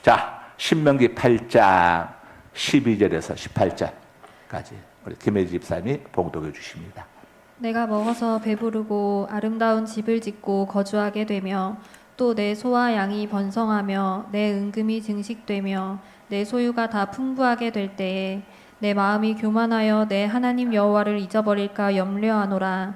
자, 신명기 8장 12절에서 18절까지 우리 김혜지 집사님이 봉독해 주십니다. 내가 먹어서 배부르고 아름다운 집을 짓고 거주하게 되며 또 내 소와 양이 번성하며 내 은금이 증식되며 내 소유가 다 풍부하게 될 때에 내 마음이 교만하여 내 하나님 여호와를 잊어버릴까 염려하노라.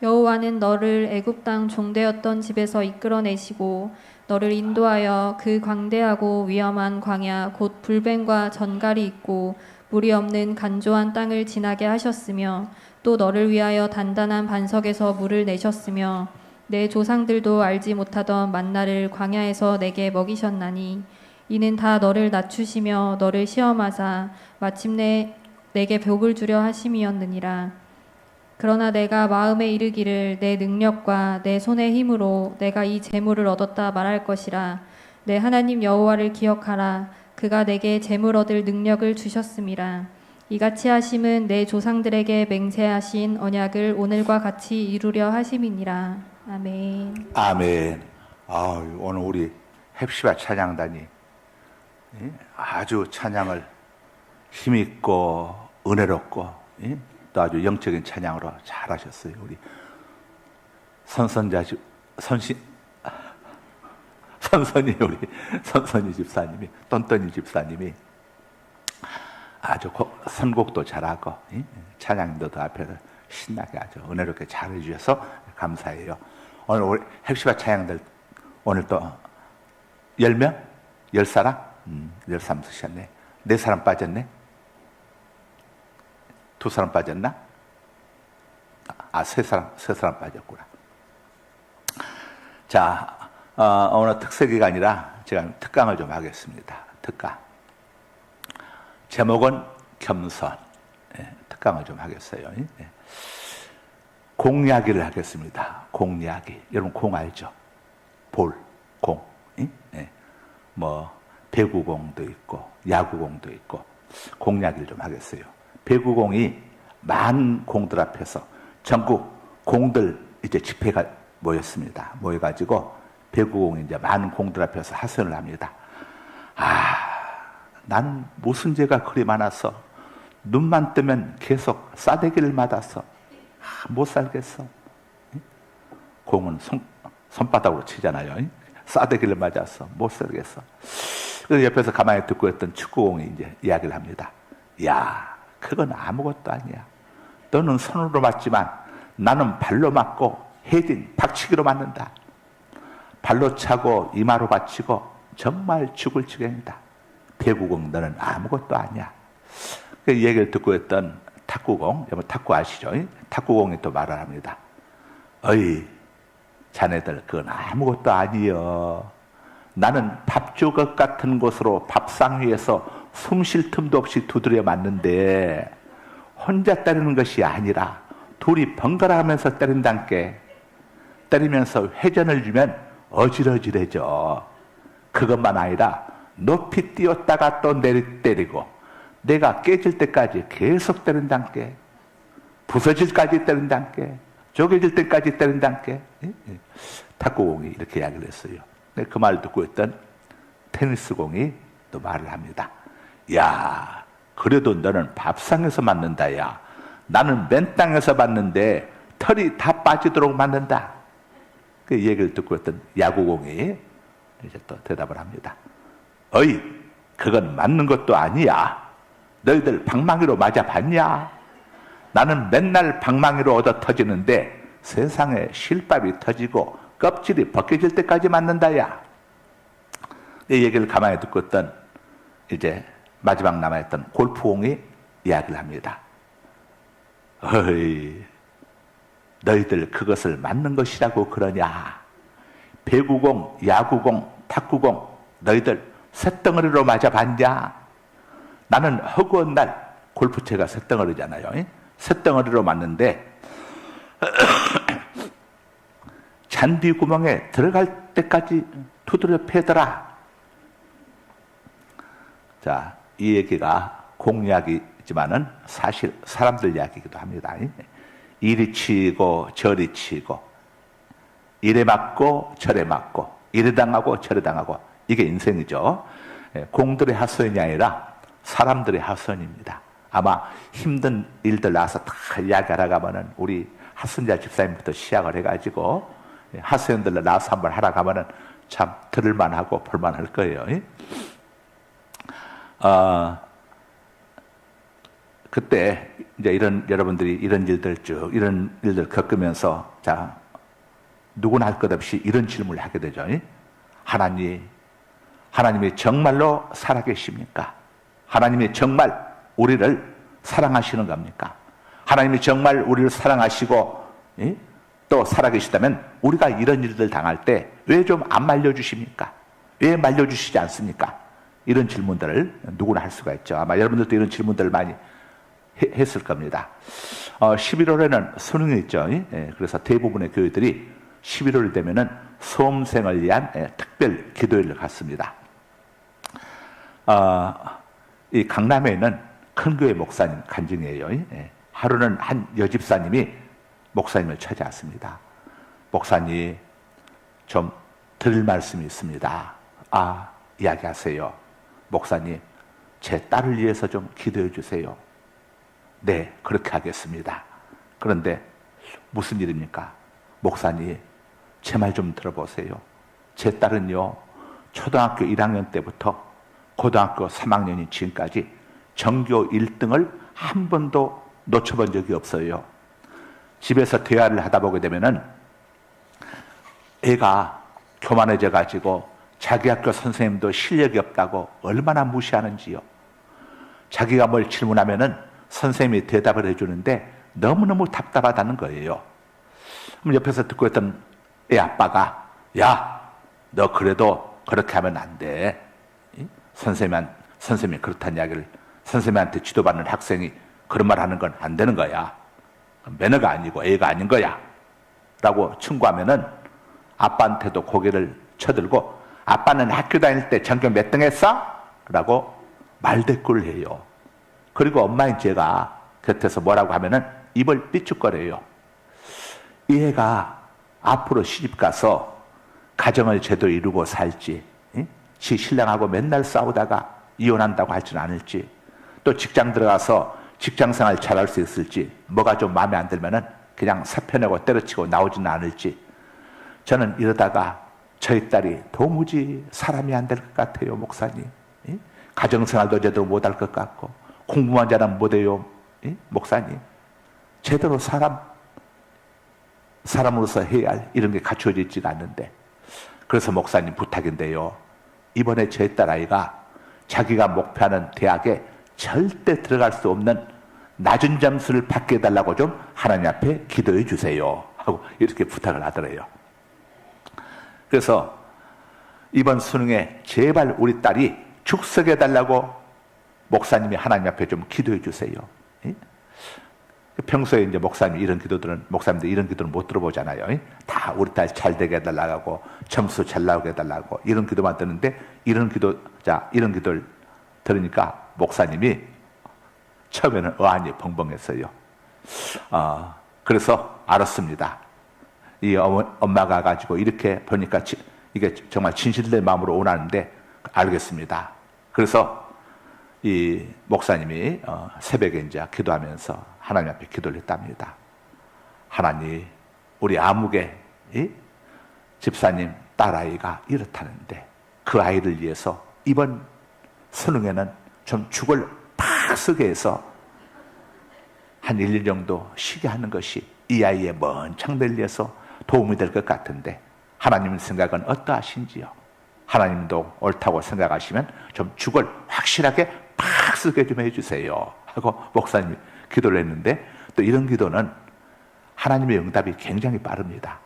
여호와는 너를 애굽 땅 종되었던 집에서 이끌어내시고 너를 인도하여 그 광대하고 위험한 광야 곧 불뱀과 전갈이 있고 물이 없는 간조한 땅을 지나게 하셨으며 또 너를 위하여 단단한 반석에서 물을 내셨으며 내 조상들도 알지 못하던 만나를 광야에서 내게 먹이셨나니 이는 다 너를 낮추시며 너를 시험하사 마침내 내게 복을 주려 하심이었느니라. 그러나 내가 마음에 이르기를 내 능력과 내 손의 힘으로 내가 이 재물을 얻었다 말할 것이라. 내 하나님 여호와를 기억하라. 그가 내게 재물 얻을 능력을 주셨음이라. 이같이 하심은 내 조상들에게 맹세하신 언약을 오늘과 같이 이루려 하심이니라. 아멘. 아멘. 오늘 우리 헵시바 찬양단이 아주 찬양을 힘있고 은혜롭고 또 아주 영적인 찬양으로 잘하셨어요. 우리 선선이 우리 선선이 집사님이, 똔똔이 집사님이 아주 선곡도 잘하고 찬양도 앞에서 신나게 아주 은혜롭게 잘해주셔서 감사해요. 오늘 우리 헵시바 찬양들 오늘 또 10명? 10사람? 13 쓰셨네. 4사람 빠졌네. 2사람 빠졌나? 3사람 빠졌구나. 자, 오늘 특색이 아니라 제가 특강을 좀 하겠습니다. 특강. 제목은 겸손. 특강을 좀 하겠어요. 공 이야기를 하겠습니다. 공 이야기. 여러분 공 알죠? 볼, 공. 배구공도 있고 야구공도 있고 공 이야기를 좀 하겠어요. 배구공이 많은 공들 앞에서 전국 공들 이제 집회가 모였습니다. 모여가지고 배구공이 이제 많은 공들 앞에서 하선을 합니다. 난 무슨 죄가 그리 많아서 눈만 뜨면 계속 싸대기를 맞아서 못 살겠어. 공은 손바닥으로 치잖아요. 싸대기를 맞아서 못 살겠어. 그래서 옆에서 가만히 듣고 있던 축구공이 이제 이야기를 합니다. 야, 그건 아무것도 아니야. 너는 손으로 맞지만 나는 발로 맞고 헤딩, 박치기로 맞는다. 발로 차고 이마로 받치고 정말 죽을 지경이다. 배구공 너는 아무것도 아니야. 그 얘기를 듣고 있던 탁구공, 여러분 탁구 아시죠? 탁구공이 또 말을 합니다. 어이, 자네들 그건 아무것도 아니여. 나는 밥조각 같은 곳으로 밥상 위에서 숨 쉴 틈도 없이 두드려 맞는데 혼자 때리는 것이 아니라 둘이 번갈아 가면서 때린단께. 때리면서 회전을 주면 어질어질해져. 그것만 아니라 높이 뛰었다가 또 때리고 내가 깨질 때까지 계속 때린단께. 부서질까지 때린단께. 쪼개질 때까지 때린단께. 탁구공이 이렇게 이야기를 했어요. 그 말을 듣고 있던 테니스공이 또 말을 합니다. 야, 그래도 너는 밥상에서 맞는다. 야, 나는 맨 땅에서 맞는데 털이 다 빠지도록 맞는다. 그 얘기를 듣고 있던 야구공이 이제 또 대답을 합니다. 어이, 그건 맞는 것도 아니야. 너희들 방망이로 맞아봤냐? 나는 맨날 방망이로 얻어 터지는데 세상에 실밥이 터지고 껍질이 벗겨질 때까지 맞는다야. 이 얘기를 가만히 듣고 있던 이제 마지막 남아있던 골프공이 이야기를 합니다. 어이, 너희들 그것을 맞는 것이라고 그러냐? 배구공, 야구공, 탁구공 너희들 쇳덩어리로 맞아봤냐? 나는 허구한 날 골프채가 쇳덩어리잖아요. 쇳덩어리로 맞는데 잔디 구멍에 들어갈 때까지 두드려 패더라. 자, 이 얘기가 공 이야기지만은 사실 사람들 이야기이기도 합니다. 이리 치고 저리 치고 이래 맞고 저래 맞고 이래 당하고 저래 당하고 이게 인생이죠. 공들의 하소연이 아니라 사람들의 하소연입니다. 아마 힘든 일들 나와서 다 이야기하러 가면은 우리 하순자 집사님부터 시작을 해가지고 하소연들 나와서 한번 하러 가면은 참 들을만하고 볼만할 거예요. 그때 이제 여러분들이 이런 일들 겪으면서 자, 누구나 할 것 없이 이런 질문을 하게 되죠. 하나님이 정말로 살아계십니까? 하나님이 정말 우리를 사랑하시는 겁니까? 하나님이 정말 우리를 사랑하시고 또 살아계시다면 우리가 이런 일들 당할 때 왜 좀 안 말려주십니까? 왜 말려주시지 않습니까? 이런 질문들을 누구나 할 수가 있죠. 아마 여러분들도 이런 질문들을 많이 했을 겁니다. 11월에는 수능이 있죠. 그래서 대부분의 교회들이 11월이 되면은 수험생을 위한 특별 기도회를 갖습니다. 이 강남에 있는 큰 교회 목사님 간증이에요. 하루는 한 여집사님이 목사님을 찾아왔습니다. 목사님, 좀 드릴 말씀이 있습니다. 이야기하세요. 목사님, 제 딸을 위해서 좀 기도해 주세요. 네, 그렇게 하겠습니다. 그런데 무슨 일입니까? 목사님, 제 말 좀 들어보세요. 제 딸은요, 초등학교 1학년 때부터 고등학교 3학년인 지금까지 전교 1등을 한 번도 놓쳐본 적이 없어요. 집에서 대화를 하다 보게 되면은 애가 교만해져 가지고 자기 학교 선생님도 실력이 없다고 얼마나 무시하는지요. 자기가 뭘 질문하면은 선생님이 대답을 해주는데 너무너무 답답하다는 거예요. 그럼 옆에서 듣고 있던 애 아빠가, 야, 너 그래도 그렇게 하면 안 돼. 선생님이 그렇다는 이야기를, 선생님한테 지도받는 학생이 그런 말 하는 건 안 되는 거야. 매너가 아니고 애가 아닌 거야. 라고 충고하면은 아빠한테도 고개를 쳐들고, 아빠는 학교 다닐 때 전교 몇 등 했어? 라고 말대꾸를 해요. 그리고 엄마인 제가 곁에서 뭐라고 하면은 입을 삐죽거려요. 이 애가 앞으로 시집가서 가정을 제대로 이루고 살지, 지 신랑하고 맨날 싸우다가 이혼한다고 할지는 않을지, 또 직장 들어가서 직장생활 잘할 수 있을지, 뭐가 좀 마음에 안 들면은 그냥 사표내고 때려치고 나오지는 않을지, 저는 이러다가 저희 딸이 도무지 사람이 안 될 것 같아요, 목사님. 가정생활도 제대로 못할 것 같고 공부만 잘하면 못해요, 목사님. 제대로 사람으로서 해야 할 이런 게 갖춰져 있지가 않는데, 그래서 목사님 부탁인데요, 이번에 제 딸아이가 자기가 목표하는 대학에 절대 들어갈 수 없는 낮은 점수를 받게 해달라고 좀 하나님 앞에 기도해 주세요 하고 이렇게 부탁을 하더래요. 그래서 이번 수능에 제발 우리 딸이 축석해 달라고 목사님이 하나님 앞에 좀 기도해 주세요. 평소에 이제 목사님들 이런 기도는 못 들어보잖아요. 다 우리 딸 잘 되게 해달라고, 점수 잘 나오게 해달라고 이런 기도만 듣는데, 이런 기도를 들으니까 목사님이 처음에는 어안이 벙벙했어요. 그래서 알았습니다. 이 엄마가 가지고 이렇게 보니까 이게 정말 진실된 마음으로 원하는데 알겠습니다. 그래서 이 목사님이 새벽에 이제 기도하면서 하나님 앞에 기도를 했답니다. 하나님, 우리 아무개 집사님 딸아이가 이렇다는데 그 아이를 위해서 이번 수능에는 좀 죽을 팍 쓰게 해서 한 1년 정도 쉬게 하는 것이 이 아이의 먼 장래를 위해서 도움이 될 것 같은데 하나님 생각은 어떠하신지요? 하나님도 옳다고 생각하시면 좀 죽을 확실하게 팍 쓰게 좀 해주세요 하고 목사님이 기도를 했는데, 또 이런 기도는 하나님의 응답이 굉장히 빠릅니다.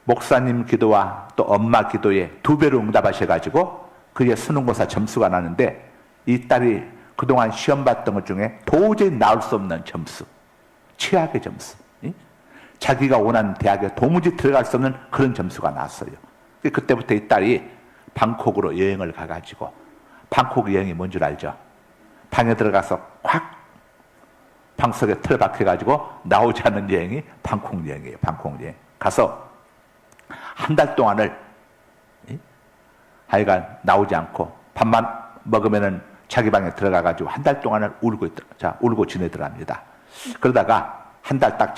목사님 기도와 또 엄마 기도에 2배로 응답하셔가지고 그의 수능고사 점수가 나는데, 이 딸이 그동안 시험 봤던 것 중에 도저히 나올 수 없는 점수, 최악의 점수, 자기가 원하는 대학에 도무지 들어갈 수 없는 그런 점수가 나왔어요. 그때부터 이 딸이 방콕으로 여행을 가가지고, 방콕 여행이 뭔 줄 알죠? 방에 들어가서 확 방석에 틀어박혀가지고 나오지 않는 여행이 방콕 여행이에요. 방콕 여행 가서 한 달 하여간 나오지 않고 밥만 먹으면은 자기 방에 들어가가지고 한 달 동안을 울고 지내더랍니다. 그러다가 한 달 딱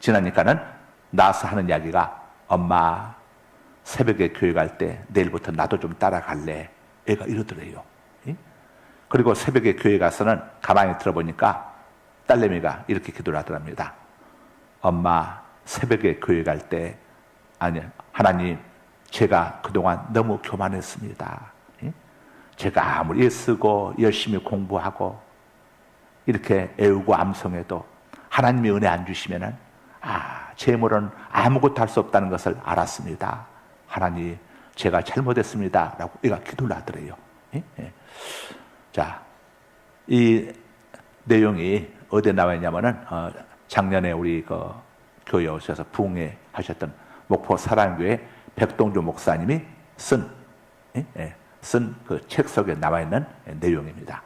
지나니까는 나와서 하는 이야기가 엄마 새벽에 교회 갈 때 내일부터 나도 좀 따라갈래. 애가 이러더래요. 그리고 새벽에 교회 가서는 가만히 들어보니까 딸내미가 이렇게 기도를 하더랍니다. 엄마 새벽에 교회 갈 때 하나님 제가 그동안 너무 교만했습니다. 제가 아무리 애쓰고 열심히 공부하고 이렇게 애우고 암송해도 하나님이 은혜 안 주시면은 제 힘으로는 아무것도 할 수 없다는 것을 알았습니다. 하나님 제가 잘못했습니다. 라고 얘가 기도를 하더래요. 자, 이 내용이 어디에 나와 있냐면은 작년에 우리 그 교회 오셔서 부흥회 하셨던 목포 사랑교회 백동주 목사님이 쓴 그 책 속에 나와 있는 내용입니다.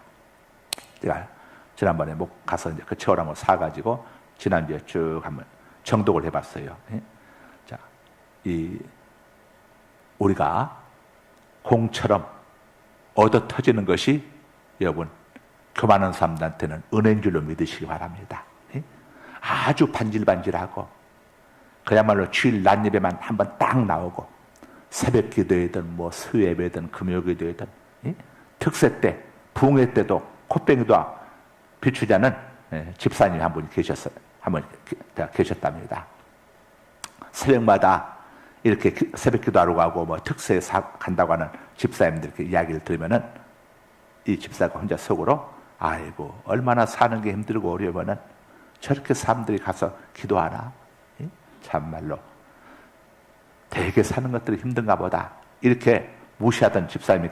제가 지난번에 가서 이제 그 책을 한번 사가지고 지난주에 쭉 한번 정독을 해봤어요. 자, 우리가 공처럼 얻어 터지는 것이 여러분 교만한 사람들한테는 은혜인 줄로 믿으시기 바랍니다. 아주 반질반질하고 그야말로 주일 낮 예배만 한번 딱 나오고 새벽 기도회든 뭐 수요예배든 금요기도회든 특세 때 부흥회 때도 콧병이도 비추자는 집사님이 한 분이 계셨답니다. 새벽마다 이렇게 새벽 기도하러 가고 뭐 특세에 간다고 하는 집사님들 이렇게 이야기를 들으면은 이 집사가 혼자 속으로 아이고 얼마나 사는 게 힘들고 어려우면은 저렇게 사람들이 가서 기도하나? 참말로 되게 사는 것들이 힘든가 보다 이렇게 무시하던 집사님이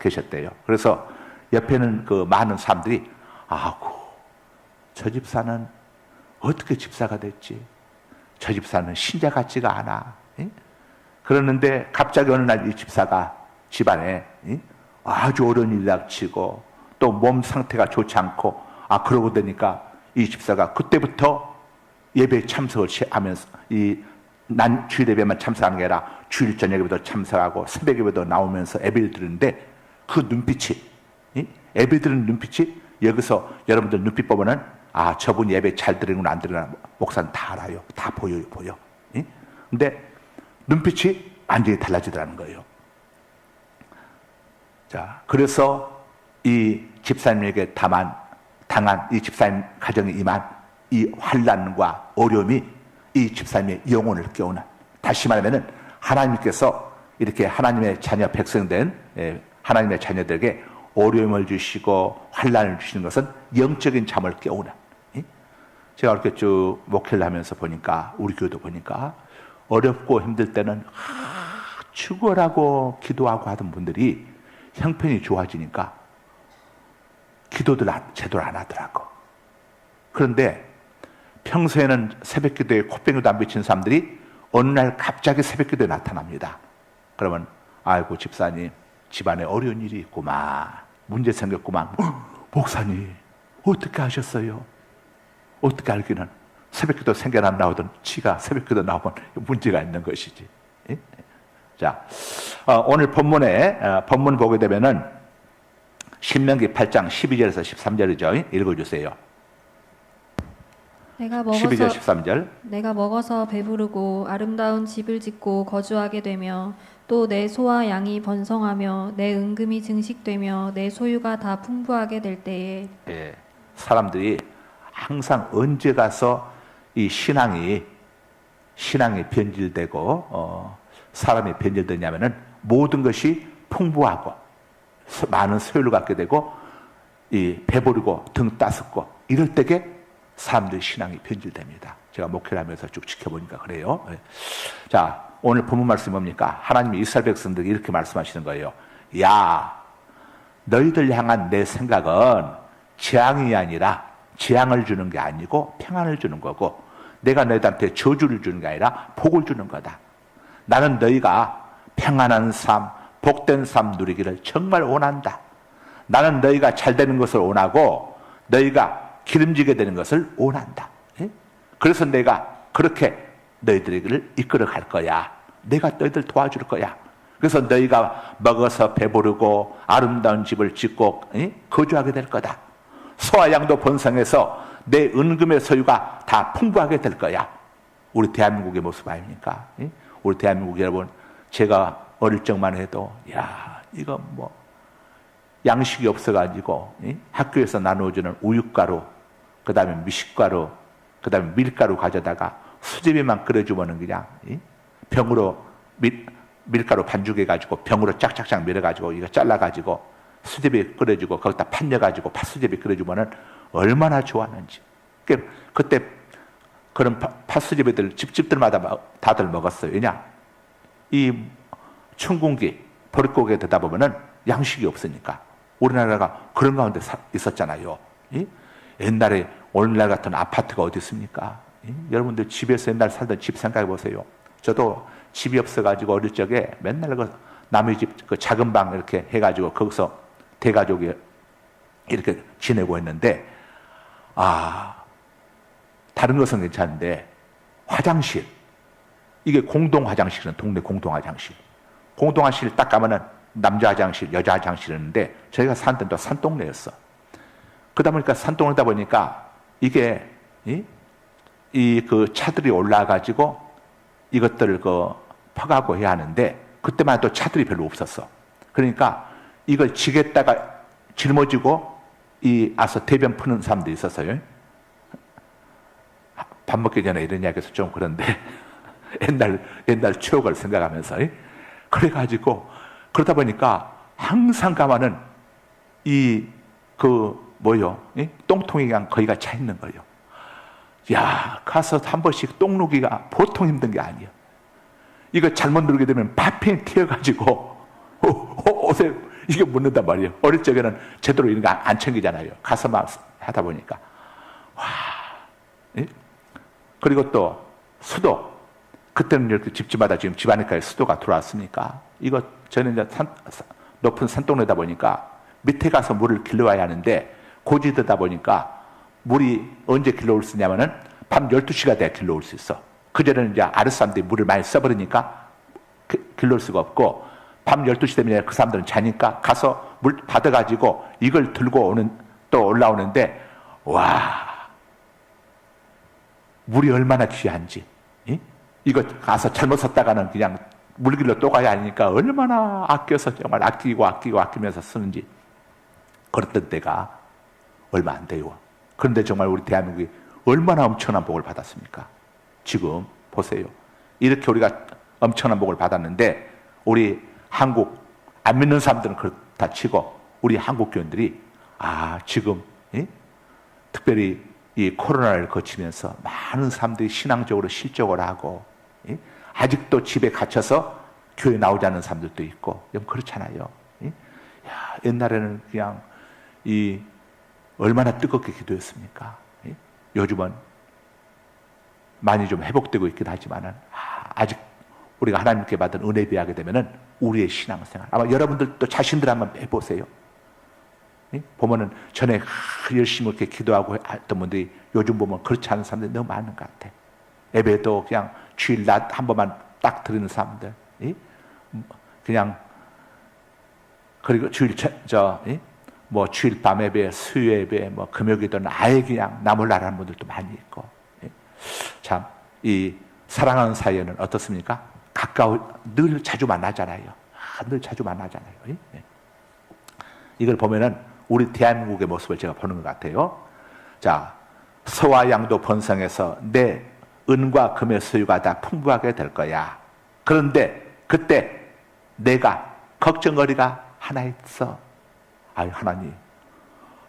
계셨대요. 그래서 옆에는 그 많은 사람들이 아구 저 집사는 어떻게 집사가 됐지? 저 집사는 신자 같지가 않아. 그러는데 갑자기 어느 날 이 집사가 집안에 아주 어려운 일이 닥치고 또 몸 상태가 좋지 않고 그러고 되니까 이 집사가 그때부터 예배에 참석을 하면서 난 주일 예배만 참석하는 게 아니라 주일 저녁 예배도 참석하고 새벽 예배도 나오면서 예배를 드리는데 그 눈빛이 예배 드리는 눈빛이 여기서 여러분들 눈빛 보면은 저분 예배 잘 드리는구나 안 드리는구나 목사는 다 알아요. 다 보여. 근데 눈빛이 완전히 달라지더라는 거예요. 자, 그래서 이 집사님에게 당한 이 집사님 가정에 임한 이 환난과 어려움이 이 집사님의 영혼을 깨우는, 다시 말하면은 하나님께서 이렇게 하나님의 자녀 백성된 하나님의 자녀들에게 어려움을 주시고 환난을 주시는 것은 영적인 잠을 깨우는. 제가 이렇게 쭉 목회를 하면서 보니까 우리 교회도 보니까 어렵고 힘들 때는 죽어라고 기도하고 하던 분들이 형편이 좋아지니까 기도들 제대로 안 하더라고. 그런데 평소에는 새벽 기도에 콧병이도 안 비친 사람들이 어느 날 갑자기 새벽 기도에 나타납니다. 그러면 아이고 집사님 집안에 어려운 일이 있구만, 문제 생겼구만. 목사님 어떻게 하셨어요? 어떻게 알기는 새벽 기도 생겨나 나오던 지가 새벽 기도 나오면 문제가 있는 것이지. 자, 오늘 본문 보게 되면은 신명기 8장 12절에서 13절이죠. 읽어주세요. 12절 13절. 내가 먹어서 배부르고 아름다운 집을 짓고 거주하게 되며 또 내 소와 양이 번성하며 내 은금이 증식되며 내 소유가 다 풍부하게 될 때에. 사람들이 항상 언제 가서 이 신앙이 변질되고 사람이 변질되냐면은 모든 것이 풍부하고 많은 소유를 갖게 되고 이 배부르고 등 따숩고 이럴 때게 사람들의 신앙이 변질됩니다. 제가 목회를 하면서 쭉 지켜보니까 그래요. 자, 오늘 본문 말씀이 뭡니까? 하나님이 이스라엘 백성들에게 이렇게 말씀하시는 거예요. 야, 너희들 향한 내 생각은 재앙이 아니라 재앙을 주는 게 아니고 평안을 주는 거고, 내가 너희들한테 저주를 주는 게 아니라 복을 주는 거다. 나는 너희가 평안한 삶, 복된 삶 누리기를 정말 원한다. 나는 너희가 잘 되는 것을 원하고 너희가 기름지게 되는 것을 원한다. 그래서 내가 그렇게 너희들을 이끌어 갈 거야. 내가 너희들 도와줄 거야. 그래서 너희가 먹어서 배부르고 아름다운 집을 짓고 거주하게 될 거다. 소와 양도 번성해서 내 은금의 소유가 다 풍부하게 될 거야. 우리 대한민국의 모습 아닙니까? 우리 대한민국 여러분, 제가 어릴 적만 해도 이거 뭐 양식이 없어가지고 학교에서 나누어주는 우유가루, 그 다음에 미식가루, 그 다음에 밀가루 가져다가 수제비만 끓여주면은 그냥 병으로 밀가루 반죽해가지고 병으로 짝짝짝 밀어가지고 이거 잘라가지고 수제비 끓여주고 거기다 판여가지고 팥수제비 끓여주면은 얼마나 좋았는지. 그때 그런 팥수제비들 집집들마다 다들 먹었어요. 왜냐? 이 춘궁기 보릿고개 되다 보면은 양식이 없으니까. 우리나라가 그런 가운데 있었잖아요. 옛날에 오늘날 같은 아파트가 어디 있습니까? 여러분들 집에서 옛날 살던 집 생각해 보세요. 저도 집이 없어가지고 어릴 적에 맨날 그 남의 집 그 작은 방 이렇게 해가지고 거기서 대가족이 이렇게 지내고 했는데, 다른 것은 괜찮은데 화장실, 이게 공동 화장실은 동네 공동 화장실. 공동 화장실 딱 가면은 남자 화장실, 여자 화장실이었는데 저희가 산 데도 산동네였어. 그러다 보니까 산동네다 보니까 이게 그 차들이 올라가지고 이것들을 퍼가고 해야 하는데 그때만 해도 차들이 별로 없었어. 그러니까 이걸 지게다가 짊어지고 아서 대변 푸는 사람들이 있었어요. 밥 먹기 전에 이런 이야기해서 좀 그런데 옛날 추억을 생각하면서 그래가지고 그러다 보니까 항상 가면은 똥통이 그냥 거기가 차 있는 거예요. 가서 한 번씩 똥 누기가 보통 힘든 게 아니에요. 이거 잘못 누르게 되면 파핑 튀어가지고 옷에 이게 묻는단 말이에요. 어릴 적에는 제대로 이런 거 안 챙기잖아요. 가서 막 하다 보니까. 그리고 또 수도. 그때는 이렇게 집집마다 지금 집안에까지 수도가 들어왔으니까 저는 이제 높은 산동네다 보니까 밑에 가서 물을 길러와야 하는데 고지대다 보니까 물이 언제 길러올 수 있냐면은 밤 12시가 돼야 길러올 수 있어. 그전에는 이제 아랫사람들이 물을 많이 써버리니까 길러올 수가 없고 밤 12시 되면 그 사람들은 자니까 가서 물 받아가지고 이걸 들고 또 올라오는데 물이 얼마나 귀한지. 이거 가서 잘못 섰다가는 그냥 물길로 또 가야 하니까 얼마나 아껴서 정말 아끼면서 쓰는지. 그랬던 때가 얼마 안 돼요. 그런데 정말 우리 대한민국이 얼마나 엄청난 복을 받았습니까? 지금 보세요. 이렇게 우리가 엄청난 복을 받았는데 우리 한국 안 믿는 사람들은 그렇다 치고 우리 한국 교인들이 지금 특별히 이 코로나를 거치면서 많은 사람들이 신앙적으로 실족을 하고 아직도 집에 갇혀서 교회 나오지 않는 사람들도 있고 그렇잖아요. 옛날에는 그냥 얼마나 뜨겁게 기도했습니까? 요즘은 많이 좀 회복되고 있긴 하지만은 아직 우리가 하나님께 받은 은혜 비하게 되면은 우리의 신앙생활, 아마 여러분들도 자신들 한번 해보세요. 보면은 전에 열심히 이렇게 기도하고 했던 분들이 요즘 보면 그렇지 않은 사람들이 너무 많은 것 같아. 예배도 그냥 주일 낮 한 번만 딱 드리는 사람들, 그냥 그리고 주일 주일 밤 예배, 수요 예배, 금요기도는 아예 그냥 나몰라라는 분들도 많이 있고. 참 이 사랑하는 사이에는 어떻습니까? 늘 자주 만나잖아요. 늘 자주 만나잖아요. 이걸 보면은 우리 대한민국의 모습을 제가 보는 것 같아요. 자, 소와 양도 번성해서 내 은과 금의 소유가 다 풍부하게 될 거야. 그런데 그때 내가 걱정거리가 하나 있어.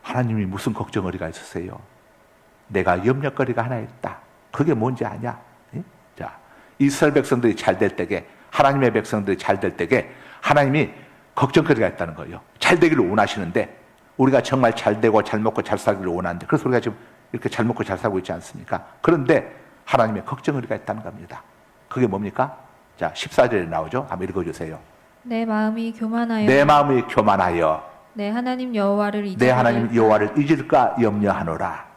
하나님이 무슨 걱정거리가 있으세요? 내가 염려거리가 하나 있다. 그게 뭔지 아냐? 자, 이스라엘 백성들이 잘 될 때게, 하나님의 백성들이 잘 될 때게 하나님이 걱정거리가 있다는 거예요. 잘 되기를 원하시는데 우리가 정말 잘 되고 잘 먹고 잘 살기를 원하는데, 그래서 우리가 지금 이렇게 잘 먹고 잘 살고 있지 않습니까? 그런데 하나님의 걱정거리가 있다는 겁니다. 그게 뭡니까? 자, 14절에 나오죠. 한번 읽어주세요. 내 마음이 교만하여 내 하나님 여호와를 잊을까 염려하노라.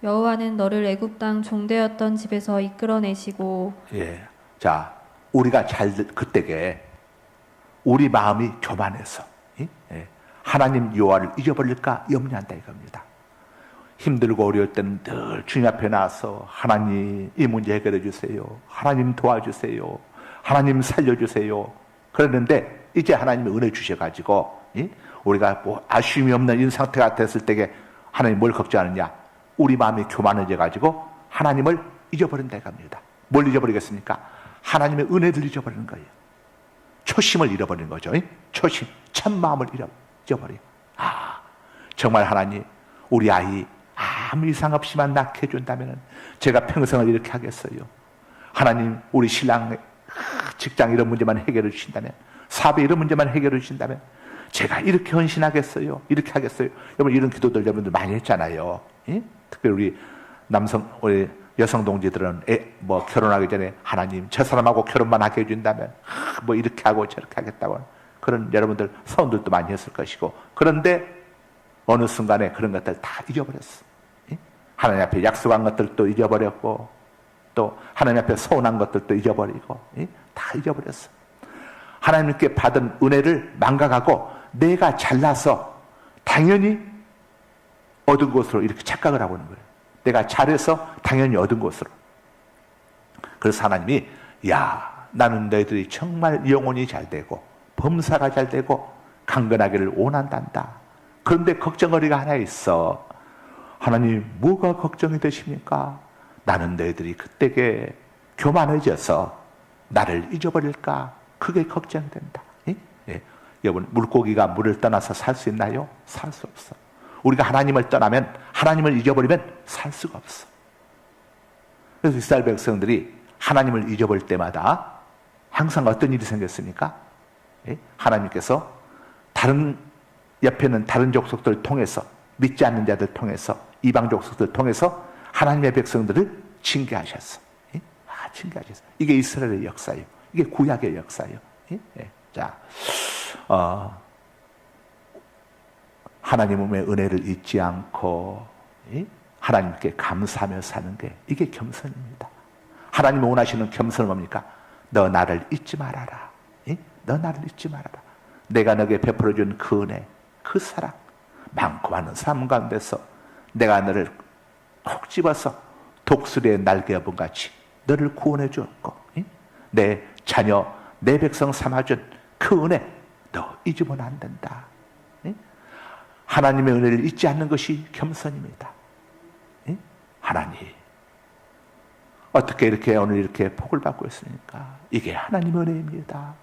여호와는 너를 애굽 땅 종되었던 집에서 이끌어내시고. 자, 우리가 그때게 우리 마음이 교만해서 하나님 여호와를 잊어버릴까 염려한다 이겁니다. 힘들고 어려울 때는 늘 주님 앞에 나와서 하나님 이 문제 해결해 주세요. 하나님 도와주세요. 하나님 살려주세요. 그랬는데 이제 하나님이 은혜 주셔가지고 우리가 뭐 아쉬움이 없는 이 상태가 됐을 때에 하나님 뭘 걱정하느냐? 우리 마음이 교만해져가지고 하나님을 잊어버린다 이겁니다. 뭘 잊어버리겠습니까? 하나님의 은혜를 잊어버리는 거예요. 초심을 잃어버리는 거죠. 초심, 첫 마음을 잊어버려요. 정말 하나님 우리 아이 아무 이상 없이만 낳게 해준다면 제가 평생을 이렇게 하겠어요. 하나님 우리 신랑 직장 이런 문제만 해결해 주신다면, 사업에 이런 문제만 해결해 주신다면 제가 이렇게 헌신하겠어요. 이렇게 하겠어요. 여러분 이런 기도들 여러분들 많이 했잖아요. 특별히 우리 우리 여성 동지들은 결혼하기 전에 하나님 저 사람하고 결혼만 하게 해준다면 뭐 이렇게 하고 저렇게 하겠다고 그런 여러분들 서원들도 많이 했을 것이고, 그런데 어느 순간에 그런 것들 다 잊어버렸어. 하나님 앞에 약속한 것들도 잊어버렸고 또 하나님 앞에 서운한 것들도 잊어버리고 다 잊어버렸어. 하나님께 받은 은혜를 망각하고 내가 잘나서 당연히 얻은 것으로 이렇게 착각을 하고 있는 거예요. 내가 잘해서 당연히 얻은 것으로. 그래서 하나님이 나는 너희들이 정말 영혼이 잘 되고 범사가 잘 되고 강건하기를 원한단다. 그런데 걱정거리가 하나 있어. 하나님 뭐가 걱정이 되십니까? 나는 너희들이 그때에 교만해져서 나를 잊어버릴까? 그게 걱정이 된다. 여러분 물고기가 물을 떠나서 살 수 있나요? 살 수 없어. 우리가 하나님을 떠나면, 하나님을 잊어버리면 살 수가 없어. 그래서 이스라엘 백성들이 하나님을 잊어버릴 때마다 항상 어떤 일이 생겼습니까? 하나님께서 옆에 있는 다른 족속들을 통해서, 믿지 않는 자들 통해서, 이방 족속들을 통해서 하나님의 백성들을 징계하셨어. 징계하셨어. 이게 이스라엘의 역사예요. 이게 구약의 역사예요. 자, 하나님의 은혜를 잊지 않고 하나님께 감사하며 사는 게 이게 겸손입니다. 하나님이 원하시는 겸손은 뭡니까? 너 나를 잊지 말아라. 너 나를 잊지 말아라. 내가 너에게 베풀어준 그 은혜, 그 사랑, 많고 많은 삶 가운데서 내가 너를 콕 집어서 독수리의 날개 여분 같이 너를 구원해 주었고 내 자녀, 내 백성 삼아준 그 은혜 너 잊으면 안 된다. 하나님의 은혜를 잊지 않는 것이 겸손입니다. 하나님 어떻게 이렇게 오늘 이렇게 복을 받고 있습니까? 이게 하나님의 은혜입니다.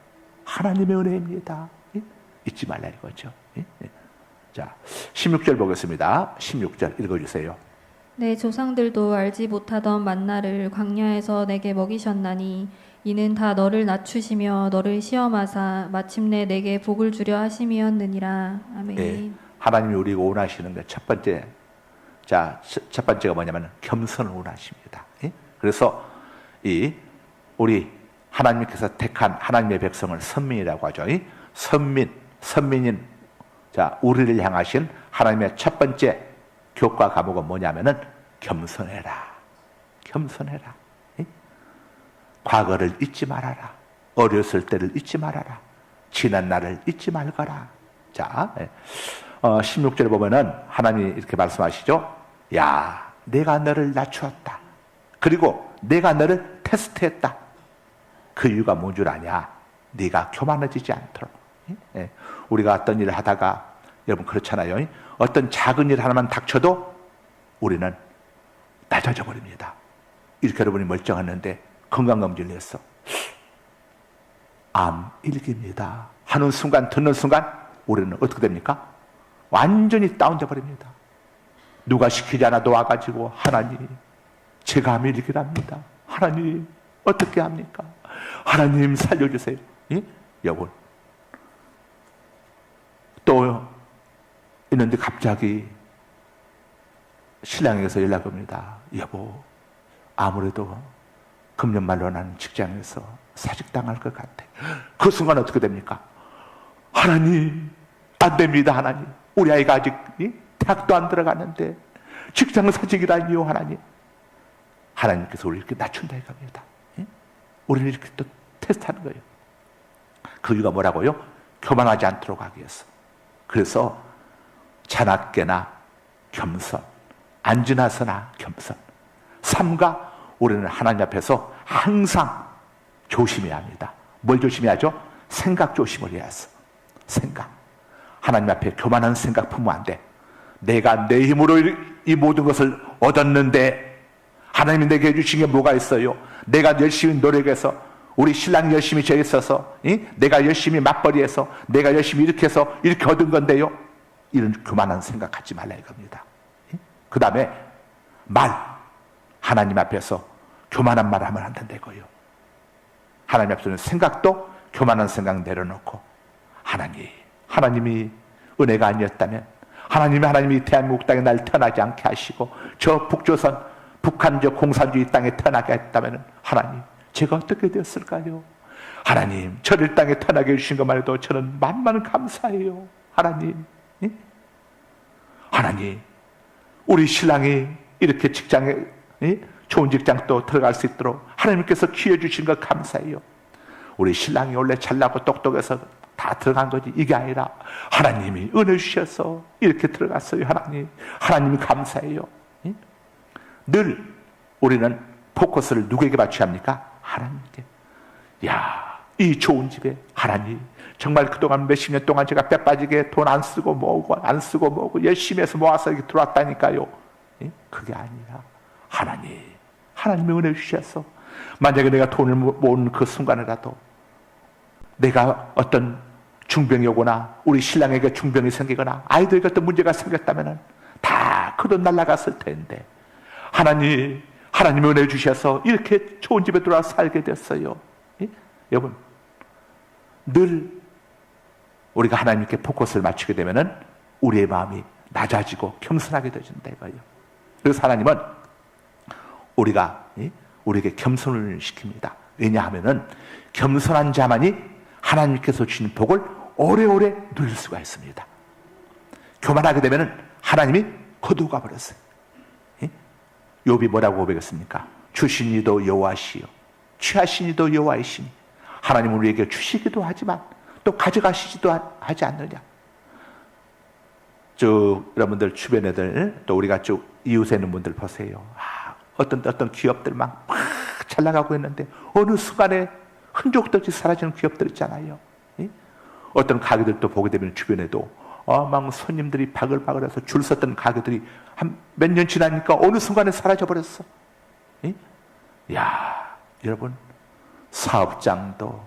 하나님의 은혜입니다. 잊지 말라 이거죠. 자, 16절 보겠습니다. 16절 읽어주세요. 내 조상들도 알지 못하던 만나를 광야에서 내게 먹이셨나니 이는 다 너를 낮추시며 너를 시험하사 마침내 내게 복을 주려 하심이었느니라. 아멘. 하나님이 우리가 원하시는 게 첫 번째, 첫 번째가 뭐냐면 겸손을 원하십니다. 그래서 우리 하나님께서 택한 하나님의 백성을 선민이라고 하죠. 선민인 우리를 향하신 하나님의 첫 번째 교과 과목은 뭐냐면은 겸손해라. 겸손해라. 과거를 잊지 말아라. 어렸을 때를 잊지 말아라. 지난 날을 잊지 말거라. 자, 16절에 보면은 하나님이 이렇게 말씀하시죠. 내가 너를 낮추었다. 그리고 내가 너를 테스트했다. 그 이유가 뭔 줄 아냐? 네가 교만해지지 않도록. 우리가 어떤 일을 하다가 여러분 그렇잖아요. 어떤 작은 일 하나만 닥쳐도 우리는 낮아져 버립니다. 이렇게 여러분이 멀쩡했는데 건강검진을 했어. 암 1기입니다. 하는 순간, 듣는 순간 우리는 어떻게 됩니까? 완전히 다운돼 버립니다. 누가 시키지 않아도 와가지고 하나님 제가 암 1기랍니다. 하나님 어떻게 합니까? 하나님 살려주세요. 여러분 또 있는데 갑자기 신랑에게서 연락이 옵니다. 여보 아무래도 금년 말로 나는 직장에서 사직당할 것 같아. 그 순간 어떻게 됩니까? 하나님 안 됩니다. 하나님 우리 아이가 아직 대학도 안 들어가는데 직장 사직이라니요. 하나님 하나님께서 우리를 이렇게 낮춘다 이겁니다. 우리를 이렇게 또 테스트하는 거예요. 그 이유가 뭐라고요? 교만하지 않도록 하기 위해서. 그래서 자나깨나 겸손, 안지나서나 겸손. 삼가 우리는 하나님 앞에서 항상 조심해야 합니다. 뭘 조심해야죠? 생각 조심을 해야 해서. 생각. 하나님 앞에 교만한 생각 품으면 안 돼. 내가 내 힘으로 이 모든 것을 얻었는데 하나님이 내게 해주신 게 뭐가 있어요? 내가 열심히 노력해서 우리 신랑이 열심히 저에 있어서 내가 열심히 맞벌이해서 내가 열심히 이렇게 해서 이렇게 얻은 건데요. 이런 교만한 생각하지 말라 이겁니다. 그 다음에 말. 하나님 앞에서 교만한 말을 하면 안 된다고요. 하나님 앞에서는 생각도 교만한 생각 내려놓고 하나님이 은혜가 아니었다면 하나님이 대한민국 땅에 날 태어나지 않게 하시고 저 북조선 북한 저 공산주의 땅에 태어나게 했다면 하나님 제가 어떻게 되었을까요? 하나님 저를 땅에 태어나게 해주신 것만 해도 저는 만만 감사해요. 하나님 우리 신랑이 이렇게 직장에 좋은 직장 또 들어갈 수 있도록 하나님께서 기회 주신 것 감사해요. 우리 신랑이 원래 잘나고 똑똑해서 다 들어간 거지 이게 아니라 하나님이 은혜 주셔서 이렇게 들어갔어요. 하나님이 감사해요. 늘 우리는 포커스를 누구에게 맞춰야 합니까? 하나님께. 이 좋은 집에 하나님 정말 그동안 몇십 년 동안 제가 빼빠지게 돈 안 쓰고 모으고 열심히 해서 모아서 이렇게 들어왔다니까요. 그게 아니라 하나님의 은혜 주셔서 만약에 내가 돈을 모으는 그 순간이라도 내가 어떤 중병이 오거나 우리 신랑에게 중병이 생기거나 아이들에게 어떤 문제가 생겼다면 다 그 돈 날아갔을 텐데 하나님의 은혜 주셔서 이렇게 좋은 집에 들어와 살게 됐어요. 여러분 늘 우리가 하나님께 포커스를 맞추게 되면 우리의 마음이 낮아지고 겸손하게 되어진다 이거예요. 그래서 하나님은 우리에게 겸손을 시킵니다. 왜냐하면 겸손한 자만이 하나님께서 주신 복을 오래오래 누릴 수가 있습니다. 교만하게 되면 하나님이 거두가 버렸어요. 욥이 뭐라고 고백했습니까? 주신 이도 여호와시요 취하신 이도 여호와이시니 하나님은 우리에게 주시기도 하지만 또 가져가시지도 하지 않느냐. 여러분들 주변 애들 또 우리가 이웃에 있는 분들 보세요. 어떤 기업들 막 잘 나가고 있는데 어느 순간에 흔적도 없이 사라지는 기업들 있잖아요. 어떤 가게들도 보게 되면 주변에도 막 손님들이 바글바글해서 줄 섰던 가게들이 한 몇 년 지나니까 어느 순간에 사라져 버렸어. 여러분 사업장도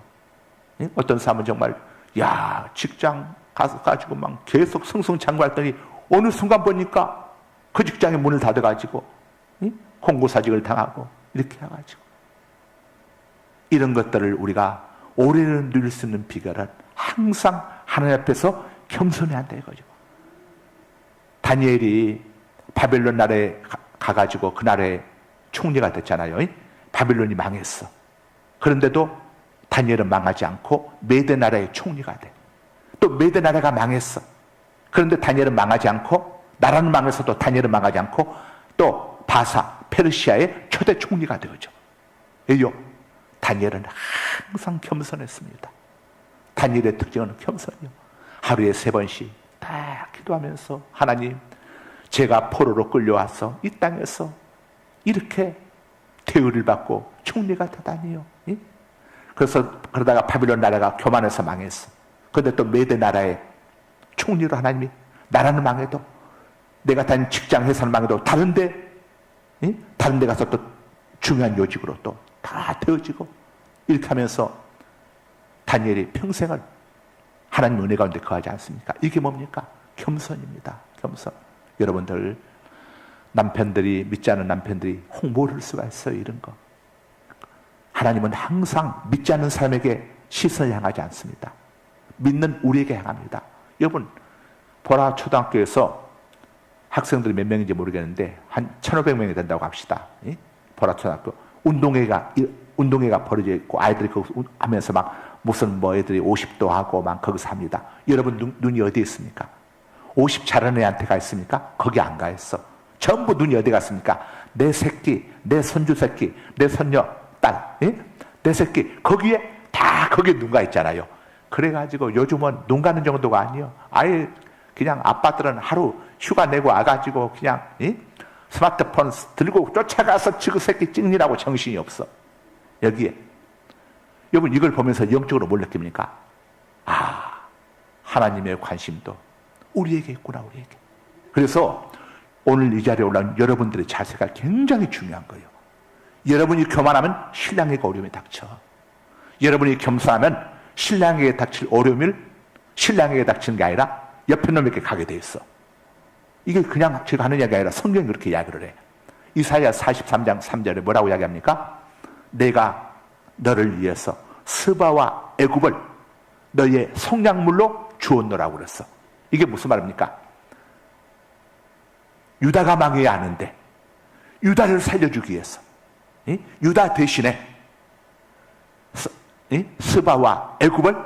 어떤 사람은 정말 직장 가지고 막 계속 승승장구했더니 어느 순간 보니까 그 직장의 문을 닫아가지고 공고사직을 당하고 이렇게 해가지고 이런 것들을 우리가 오래는 누릴 수 있는 비결은 항상 하나님 앞에서 겸손해야 한다 이거죠. 다니엘이 바벨론 나라에 가가지고 그 나라의 총리가 됐잖아요. 바벨론이 망했어. 그런데도 다니엘은 망하지 않고 메대 나라의 총리가 돼. 또 메대 나라가 망했어. 그런데 다니엘은 망하지 않고 나라는 망해서도 다니엘은 망하지 않고 또 바사 페르시아의 초대 총리가 되어져. 왜요? 다니엘은 항상 겸손했습니다. 다니엘의 특징은 겸손이요. 하루에 3번씩 다 기도하면서 하나님 제가 포로로 끌려와서 이 땅에서 이렇게 대우를 받고 총리가 되다니요. 그래서 그러다가 바빌론 나라가 교만해서 망했어. 그런데 또 메대 나라의 총리로 하나님이 나라는 망해도 내가 다닌 직장 회사는 망해도 다른 데 가서 또 중요한 요직으로 또 다 되어지고 이렇게 하면서 다니엘이 평생을 하나님 은혜 가운데 거하지 않습니까? 이게 뭡니까? 겸손입니다. 겸손. 여러분들 남편들이 믿지 않는 남편들이 모를 수가 있어요. 이런 거. 하나님은 항상 믿지 않는 사람에게 시선을 향하지 않습니다. 믿는 우리에게 향합니다. 여러분 보라 초등학교에서 학생들이 몇 명인지 모르겠는데 한 1,500명이 된다고 합시다. 보라 초등학교 운동회가 벌어져 있고 아이들이 거기서 하면서 막 무슨 애들이 50도 하고 막 거기서 합니다. 여러분 눈이 어디에 있습니까? 50 잘하는 애한테 가 있습니까? 거기 안 가 있어. 전부 눈이 어디 갔습니까? 내 새끼, 내 손주 새끼, 내 손녀 딸, 내 새끼 거기에 눈 가 있잖아요. 그래가지고 요즘은 눈 가는 정도가 아니요. 아예 그냥 아빠들은 하루 휴가 내고 와가지고 그냥 스마트폰 들고 쫓아가서 지그 새끼 찍느라고 정신이 없어. 여기에. 여러분 이걸 보면서 영적으로 뭘 느낍니까? 아, 하나님의 관심도 우리에게 있구나, 우리에게. 그래서 오늘 이 자리에 올라온 여러분들의 자세가 굉장히 중요한 거예요. 여러분이 교만하면 신랑에게 어려움이 닥쳐. 여러분이 겸손하면 신랑에게 닥칠 어려움을 신랑에게 닥치는 게 아니라 옆에 놈에게 가게 돼 있어. 이게 그냥 제가 하는 이야기가 아니라 성경이 그렇게 이야기를 해. 이사야 43장 3절에 뭐라고 이야기합니까? 내가 너를 위해서 스바와 애굽을 너의 속량물로 주었노라고 그랬어. 이게 무슨 말입니까? 유다가 망해야 하는데 유다를 살려주기 위해서 유다 대신에 스바와 애굽을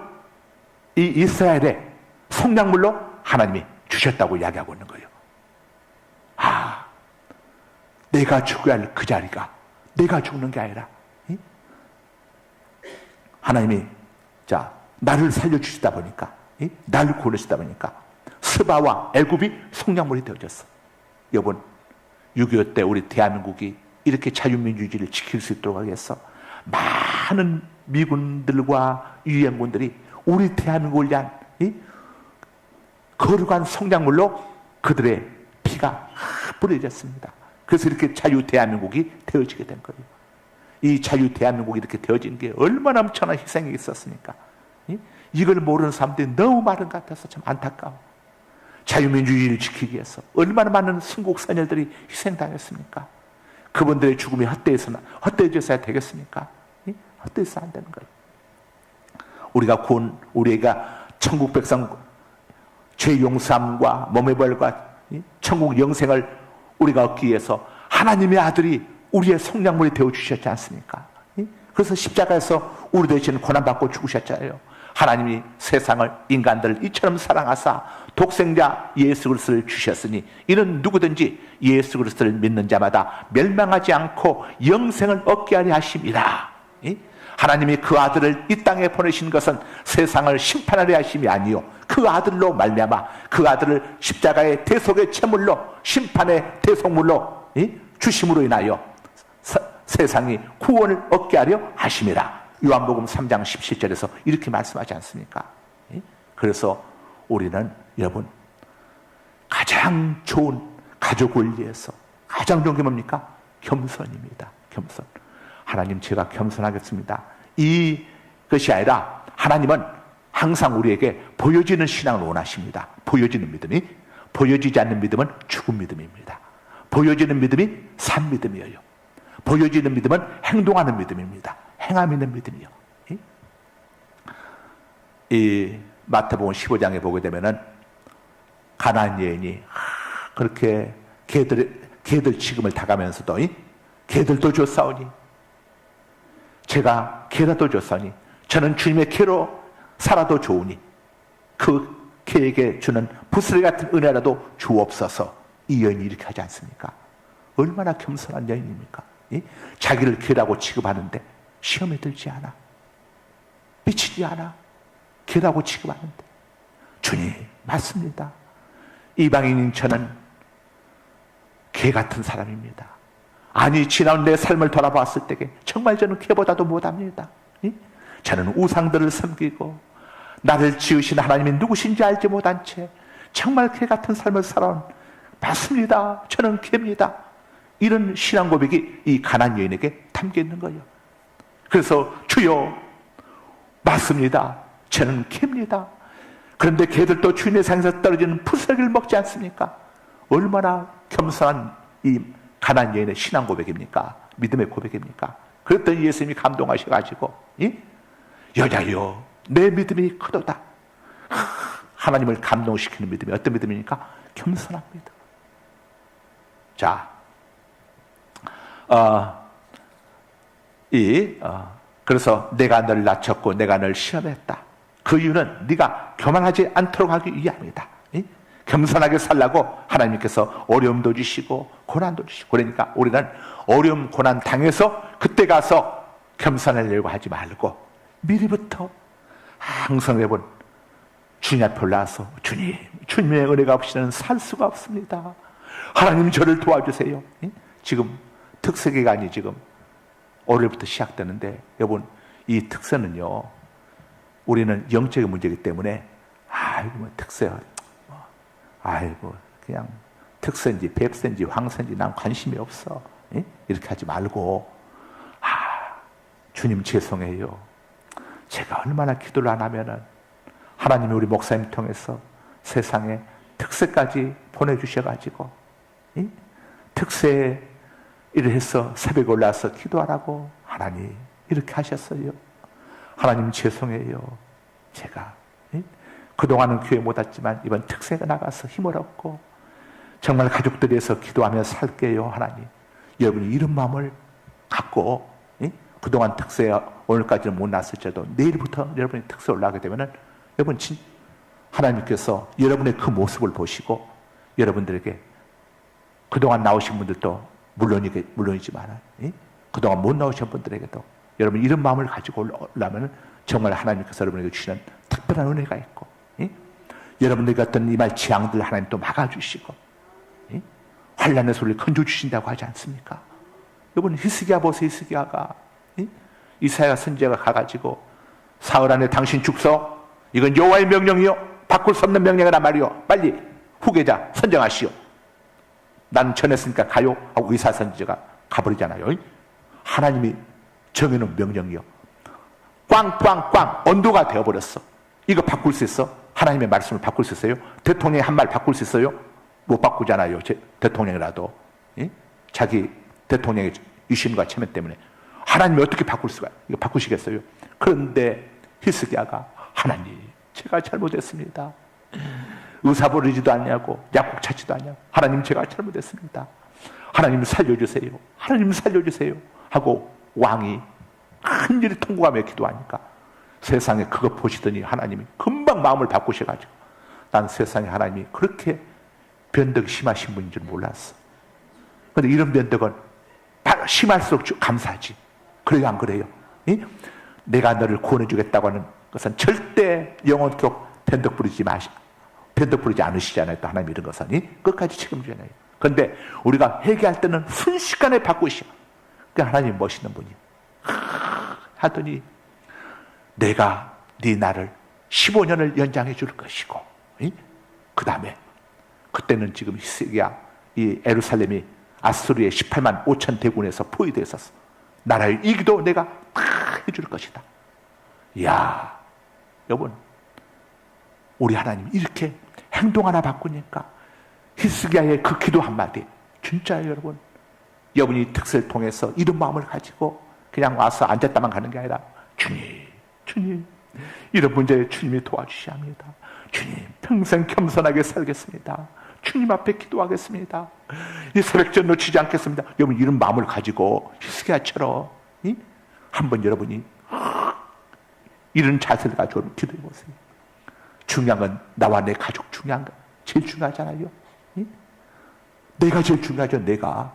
이 이스라엘의 속량물로 하나님이 주셨다고 이야기하고 있는 거예요. 아, 내가 죽어야 할 그 자리가 내가 죽는 게 아니라 하나님이 나를 살려주시다 보니까 나를 구원하시다 보니까 스바와 애굽이 속량물이 되어졌어. 여러분 6.25 때 우리 대한민국이 이렇게 자유민주주의를 지킬 수 있도록 하겠어. 많은 미군들과 유엔군들이 우리 대한민국을 위한 거룩한 속량물로 그들의 피가 뿌려졌습니다. 그래서 이렇게 자유 대한민국이 되어지게 된 거예요. 이 자유 대한민국이 이렇게 되어진 게 얼마나 엄청난 희생이 있었습니까? 이걸 모르는 사람들이 너무 많은 것 같아서 참 안타까워. 자유민주주의를 지키기 위해서 얼마나 많은 순국 선열들이 희생당했습니까? 그분들의 죽음이 헛되어져서야 되겠습니까? 헛되어서 안 되는 거예요. 우리가 천국 백성 죄 용서함과 몸의 벌과 천국 영생을 우리가 얻기 위해서 하나님의 아들이 우리의 속량물이 되어주셨지 않습니까? 그래서 십자가에서 우리 대신 고난받고 죽으셨잖아요. 하나님이 세상을 인간들을 이처럼 사랑하사 독생자 예수 그리스도를 주셨으니 이는 누구든지 예수 그리스도를 믿는 자마다 멸망하지 않고 영생을 얻게 하려 하심이라. 하나님이 그 아들을 이 땅에 보내신 것은 세상을 심판하려 하심이 아니요 그 아들로 말미암아 그 아들을 십자가의 대속의 제물로 심판의 대속물로 주심으로 인하여 세상이 구원을 얻게 하려 하심이라. 요한복음 3장 17절에서 이렇게 말씀하지 않습니까? 그래서 우리는 여러분 가장 좋은 가족을 위해서 가장 좋은 게 뭡니까? 겸손입니다. 겸손. 하나님 제가 겸손하겠습니다. 이것이 아니라 하나님은 항상 우리에게 보여지는 신앙을 원하십니다. 보여지는 믿음이 보여지지 않는 믿음은 죽은 믿음입니다. 보여지는 믿음이 산 믿음이에요. 보여지는 믿음은 행동하는 믿음입니다. 행함 있는 믿음이요. 이 마태복음 15장에 보게 되면은 가나안 여인이 그렇게 개들 지금을 다가면서도 개들도 줬사오니 제가 개라도 줬사오니 저는 주님의 개로 살아도 좋으니 그 개에게 주는 부스레 같은 은혜라도 주옵소서. 이 여인이 이렇게 하지 않습니까? 얼마나 겸손한 여인입니까? 자기를 개라고 취급하는데 시험에 들지 않아. 미치지 않아. 개라고 취급하는데 주님 맞습니다. 이방인인 저는 개 같은 사람입니다. 아니 지나온 내 삶을 돌아봤을 때에 정말 저는 개보다도 못합니다. 저는 우상들을 섬기고 나를 지으신 하나님이 누구신지 알지 못한 채 정말 개 같은 삶을 살아온 맞습니다. 저는 개입니다. 이런 신앙 고백이 이 가나안 여인에게 담겨 있는 거예요. 그래서 주여 맞습니다. 저는 개입니다. 그런데 개들도 주인의 상에서 떨어지는 푸스레기를 먹지 않습니까? 얼마나 겸손한 이 가나안 여인의 신앙 고백입니까? 믿음의 고백입니까? 그랬더니 예수님이 감동하셔가지고 여자여 내 믿음이 크도다. 하나님을 감동시키는 믿음이 어떤 믿음입니까? 겸손한 믿음. 자, 그래서 내가 널 낮췄고 내가 널 시험했다. 그 이유는 네가 교만하지 않도록 하기 위함이다. 겸손하게 살라고 하나님께서 어려움도 주시고 고난도 주시고 그러니까 우리는 어려움 고난 당해서 그때 가서 겸손하려고 하지 말고 미리부터 항상 여러분 주님 앞에 올라와서 주님의 은혜가 없이는 살 수가 없습니다. 하나님 저를 도와주세요. 지금 특세 기간이 지금 올해부터 시작되는데 여러분 이 특세는요 우리는 영적인 문제이기 때문에 아이고 뭐 특세야 아이고 그냥 특세인지 뱁새인지 황새인지 난 관심이 없어. 이렇게 하지 말고 주님 죄송해요. 제가 얼마나 기도를 안 하면은 하나님이 우리 목사님 통해서 세상에 특세까지 보내주셔가지고 특세에 일을 해서 새벽에 올라와서 기도하라고 하나님 이렇게 하셨어요. 하나님 죄송해요. 제가 그동안은 교회 못 왔지만 이번 특세가 나가서 힘을 얻고 정말 가족들이 해서 기도하며 살게요. 하나님 여러분이 이런 마음을 갖고 그동안 특세 오늘까지는 못 났을지라도 내일부터 여러분이 특세 올라가게 되면은 여러분 하나님께서 여러분의 그 모습을 보시고 여러분들에게 그동안 나오신 분들도 물론이지만 그동안 못 나오신 분들에게도 여러분 이런 마음을 가지고 올라면 정말 하나님께서 여러분에게 주시는 특별한 은혜가 있고 여러분들과 어떤 이 말 재앙들 하나님 또 막아주시고 환난의 소리를 건져주신다고 하지 않습니까? 여러분 히스기야 보세요. 히스기야가 이사야 선지자가 가가지고 사흘 안에 당신 죽서 이건 여호와의 명령이요 바꿀 수 없는 명령이란 말이요 빨리 후계자 선정하시오. 난 전했으니까 가요 하고 이사야 선지자가 가버리잖아요. 하나님이 정해놓은 명령이요 꽝꽝꽝 언도가 되어버렸어. 이거 바꿀 수 있어? 하나님의 말씀을 바꿀 수 있어요? 대통령이 한 말 바꿀 수 있어요? 못 바꾸잖아요. 대통령이라도 자기 대통령의 유신과 체면 때문에 하나님이 어떻게 바꿀 수가 이거 바꾸시겠어요? 그런데 히스기야가 하나님 제가 잘못했습니다. 의사 부르지도 않냐고 약국 찾지도 않냐고 하나님 제가 잘못했습니다. 하나님 살려주세요. 하나님 살려주세요 하고 왕이 큰일이 통곡하며 기도하니까 세상에 그거 보시더니 하나님이 금방 마음을 바꾸셔가지고 난 세상에 하나님이 그렇게 변덕이 심하신 분인 줄 몰랐어. 그런데 이런 변덕은 심할수록 감사하지. 그래요 안 그래요? 내가 너를 구원해 주겠다고 하는 것은 절대 영원토록 변덕 부리지 않으시잖아요. 또 하나님 이런 것은 끝까지 책임지잖아요. 그런데 우리가 회개할 때는 순식간에 바꾸시오. 그러니까 하나님 멋있는 분이에요. 하더니 내가 네 나를 15년을 연장해 줄 것이고 그 다음에 그때는 지금 히스기야 이 예루살렘이 아수르의 18만 5천 대군에서 포위되어 있었어. 나라의 이기도 내가 다 해줄 것이다. 이야 여러분 우리 하나님 이렇게 행동 하나 바꾸니까 히스기야의 그 기도 한마디 진짜예요. 여러분 여러분이 특세를 통해서 이런 마음을 가지고 그냥 와서 앉았다만 가는 게 아니라 주님 이런 문제에 주님이 도와주셔야 합니다. 주님 평생 겸손하게 살겠습니다. 주님 앞에 기도하겠습니다. 이 새벽전 놓치지 않겠습니다. 여러분 이런 마음을 가지고 히스기야처럼 한번 여러분이 이런 자세를 가지고 기도해 보세요. 중요한 건 나와 내 가족 중요한 거 제일 중요하잖아요. 내가 제일 중요하죠. 내가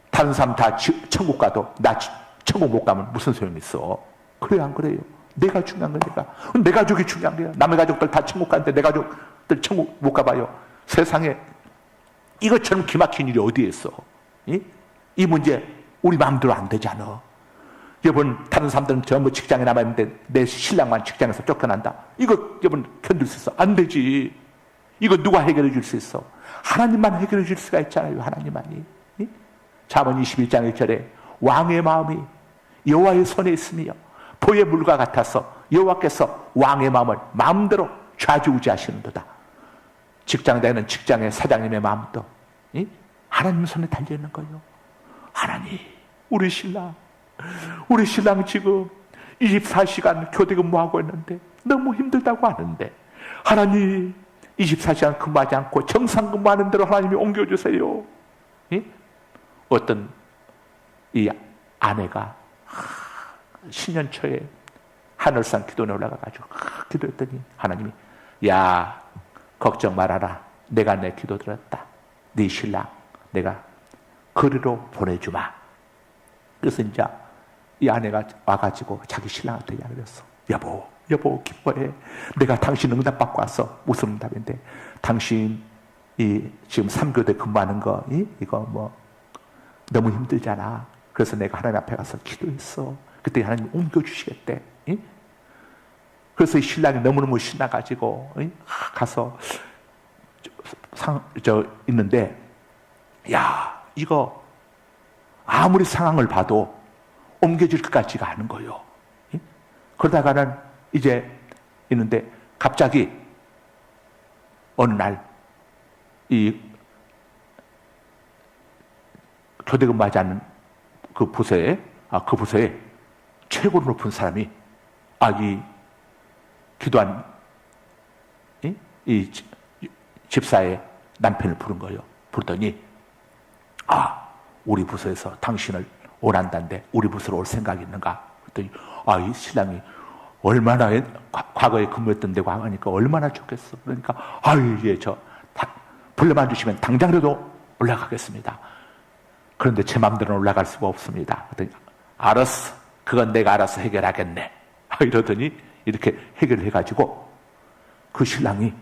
다른 사람 다 천국 가도 나 천국 못 가면 무슨 소용이 있어. 그래요 안 그래요? 내가 중요한 거니까. 내 가족이 중요한 거예요. 남의 가족들 다 천국 가는데 내 가족들 천국 못 가봐요. 세상에 이것처럼 기막힌 일이 어디에 있어? 이 문제 우리 마음대로 안 되잖아. 여러분 다른 사람들은 전부 직장에 남아있는데 내 신랑만 직장에서 쫓겨난다. 이거 여러분 견딜 수 있어? 안 되지. 이거 누가 해결해 줄 수 있어? 하나님만 해결해 줄 수가 있잖아요. 하나님만이. 잠언 21장 1절에 왕의 마음이 여호와의 손에 있으며 보의 물과 같아서 여호와께서 왕의 마음을 마음대로 좌지우지하시는도다. 직장 다니는 직장의 사장님의 마음도 하나님 손에 달려있는 거예요. 하나님 우리 신랑 지금 24시간 교대 근무하고 있는데 너무 힘들다고 하는데 하나님 24시간 근무하지 않고 정상 근무하는 대로 하나님이 옮겨주세요. 어떤 이 아내가 신년 초에 하늘산 기도에 올라가가지고 기도했더니 하나님이 야 걱정 말아라. 내가 내 기도 들었다. 네 신랑 내가 거리로 보내주마. 그래서 이제 이 아내가 와가지고 자기 신랑한테 이야기를 했어. 여보 여보 기뻐해. 내가 당신 응답받고 왔어. 무슨 응답인데? 당신 지금 3교대 근무하는 거 이거 뭐 너무 힘들잖아. 그래서 내가 하나님 앞에 가서 기도했어. 그때 하나님 옮겨주시겠대. 그래서 이 신랑이 너무너무 신나가지고 가서 있는데, 야, 이거 아무리 상황을 봐도 옮겨질 것 같지가 않은 거예요. 그러다가는 이제 있는데 갑자기 어느 날 이 교대 근무하지 않는 그 부서에 최고로 높은 사람이 이 기도한 이 집사의 남편을 부른 거예요. 부르더니 우리 부서에서 당신을 원한다는데 우리 부서로 올 생각이 있는가? 그랬더니 이 신랑이 얼마나 과거에 근무했던 데고 하니까 얼마나 좋겠어. 그러니까 예, 불러만 주시면 당장이라도 올라가겠습니다. 그런데 제 마음대로는 올라갈 수가 없습니다. 그랬더니 알았어. 그건 내가 알아서 해결하겠네. 이러더니 이렇게 해결해가지고 그 신랑이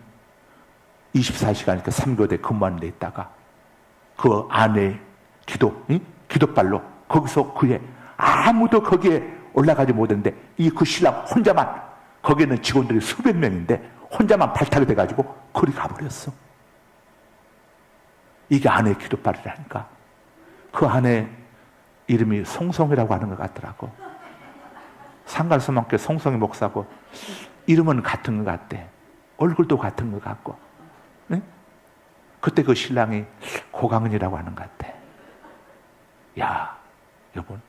24시간 이렇게 3교대 근무하는 데 있다가 그 아내의 기도발로 거기서 아무도 거기에 올라가지 못했는데 그 신랑 혼자만, 거기에는 직원들이 수백 명인데 혼자만 발탁이 돼가지고 거기 가버렸어. 이게 아내의 기도발이라니까. 그 아내 이름이 송송이라고 하는 것 같더라고. 상갈수만께 송송이 목사고 이름은 같은 것 같대. 얼굴도 같은 것 같고. 네? 그때 그 신랑이 고강은이라고 하는 것 같아. 야, 여러분,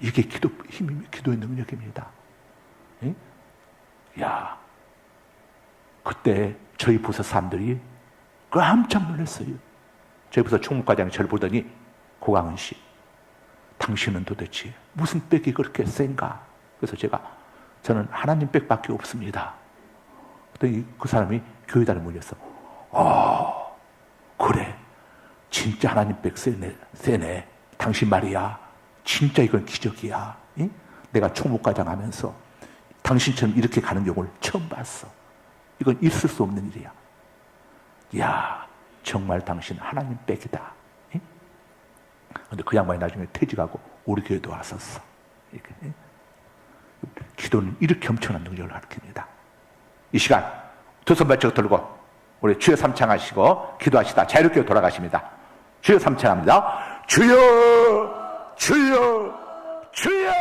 이게 기도의 능력입니다. 네? 야, 그때 저희 부서 사람들이 깜짝 놀랐어요. 저희 부서 총무과장이 저를 보더니, 고강은 씨, 당신은 도대체 무슨 빽이 그렇게 센가? 그래서 저는 하나님 빽밖에 없습니다. 그랬더니 그 사람이 교회단에 몰렸어. 그래, 진짜 하나님 빽 세네. 당신 말이야, 진짜 이건 기적이야. 응? 내가 총무과장 하면서 당신처럼 이렇게 가는 경우를 처음 봤어. 이건 있을 수 없는 일이야. 야, 정말 당신 하나님 빽이다. 그런데 그 양반이 나중에 퇴직하고 우리 교회도 왔었어. 이렇게. 기도는 이렇게 엄청난 능력을 가르칩니다. 이 시간 두 손 발짝 들고 우리 주여 삼창하시고 기도하시다 자유롭게 돌아가십니다. 주여 삼창합니다. 주여, 주여, 주여.